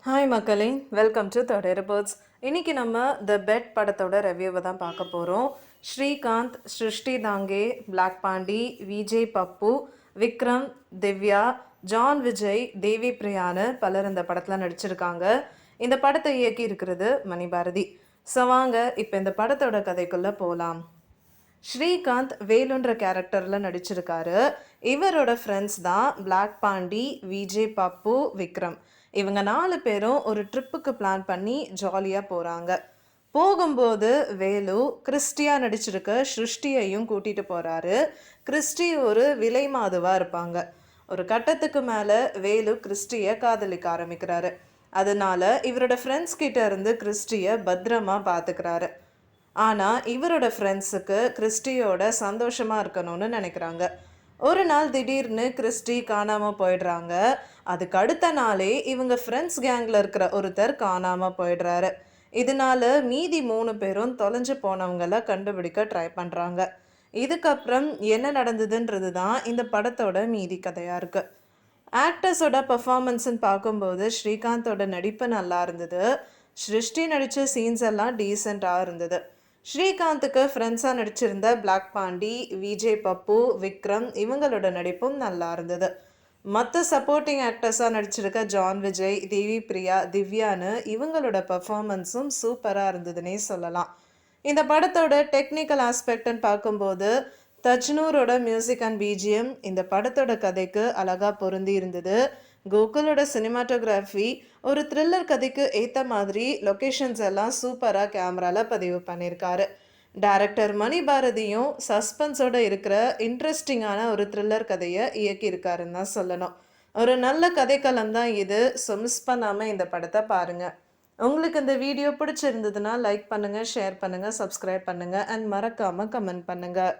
Hi மக்களே, welcome to third reports. இன்னைக்கு நம்ம த பெட் படத்தோட ரிவ்யூவை தான் பார்க்க போகிறோம். ஸ்ரீகாந்த், சிருஷ்டி தாங்கே, பிளாக் பாண்டி, விஜய் பப்பு, விக்ரம், திவ்யா, ஜான் விஜய், தேவி பிரியான்னு பலர் இந்த படத்தில் நடிச்சிருக்காங்க. இந்த படத்தை இயக்கி இருக்கிறது மணிபாரதி. ஸோ வாங்க இப்போ இந்த படத்தோட கதைக்குள்ளே போகலாம். ஸ்ரீகாந்த் வேலுன்ற கேரக்டரில் நடிச்சிருக்காரு. இவரோட ஃப்ரெண்ட்ஸ் தான் பிளாக் பாண்டி, விஜய் பப்பு, விக்ரம். இவங்க 4 பேரும் ஒரு ட்ரிப்புக்கு பிளான் பண்ணி ஜாலியாக போகிறாங்க. போகும்போது வேலு கிறிஸ்டியா நடிச்சிருக்க சிருஷ்டியையும் கூட்டிகிட்டு போகிறாரு. கிறிஸ்டி ஒரு விலை மாதுவாக இருப்பாங்க. ஒரு கட்டத்துக்கு மேலே வேலு கிறிஸ்டியை காதலிக்க ஆரம்பிக்கிறாரு. அதனால இவரோட ஃப்ரெண்ட்ஸ் கிட்ட இருந்து கிறிஸ்டியை பத்திரமா பார்த்துக்கிறாரு. ஆனால் இவரோட ஃப்ரெண்ட்ஸுக்கு கிறிஸ்டியோட சந்தோஷமாக இருக்கணும்னு நினைக்கிறாங்க. ஒரு நாள் திடீர்னு கிறிஸ்டி காணாமல் போயிடுறாங்க. அதுக்கு அடுத்த நாளே இவங்க ஃப்ரெண்ட்ஸ் கேங்கில் இருக்கிற ஒருத்தர் காணாமல் போயிடுறாரு. இதனால மீதி 3 பேரும் தொலைஞ்சு போனவங்களை கண்டுபிடிக்க ட்ரை பண்ணுறாங்க. இதுக்கப்புறம் என்ன நடந்ததுன்றது தான் இந்த படத்தோட மீதி கதையாக இருக்குது. ஆக்டர்ஸோட பர்ஃபார்மன்ஸ்ன்னு பார்க்கும்போது ஸ்ரீகாந்தோட நடிப்பு நல்லா இருந்தது. சிருஷ்டி நடித்த சீன்ஸ் எல்லாம் டீசெண்டாக இருந்தது. ஸ்ரீகாந்துக்கு ஃப்ரெண்ட்ஸாக நடிச்சிருந்த பிளாக் பாண்டி, விஜய் பப்பு, விக்ரம் இவங்களோட நடிப்பும் நல்லா இருந்தது. மற்ற சப்போர்ட்டிங் ஆக்டர்ஸாக நடிச்சிருக்க ஜான் விஜய், தேவி பிரியா, திவ்யான்னு இவங்களோட பர்ஃபார்மன்ஸும் சூப்பராக இருந்ததுன்னே சொல்லலாம். இந்த படத்தோட டெக்னிக்கல் ஆஸ்பெக்ட்னு பார்க்கும்போது தஜ்னூரோட மியூசிக் அண்ட் பிஜிஎம் இந்த படத்தோட கதைக்கு அழகாக பொருந்தி இருந்தது. கோகுலோட சினிமாட்டோகிராஃபி ஒரு த்ரில்லர் கதைக்கு ஏற்ற மாதிரி லொக்கேஷன்ஸ் எல்லாம் சூப்பராக கேமராவில் பதிவு பண்ணியிருக்காரு. டைரக்டர் மணிபாரதியும் சஸ்பென்ஸோட இருக்கிற இன்ட்ரெஸ்டிங்கான ஒரு த்ரில்லர் கதையை இயக்கியிருக்காருன்னு தான் சொல்லணும். ஒரு நல்ல கதைக்களம் தான் இது. ஸோ மிஸ் பண்ணாமல் இந்த படத்தை பாருங்கள். உங்களுக்கு இந்த வீடியோ பிடிச்சிருந்ததுன்னா லைக் பண்ணுங்கள், ஷேர் பண்ணுங்கள், சப்ஸ்கிரைப் பண்ணுங்கள் அண்ட் மறக்காமல் கமெண்ட் பண்ணுங்கள்.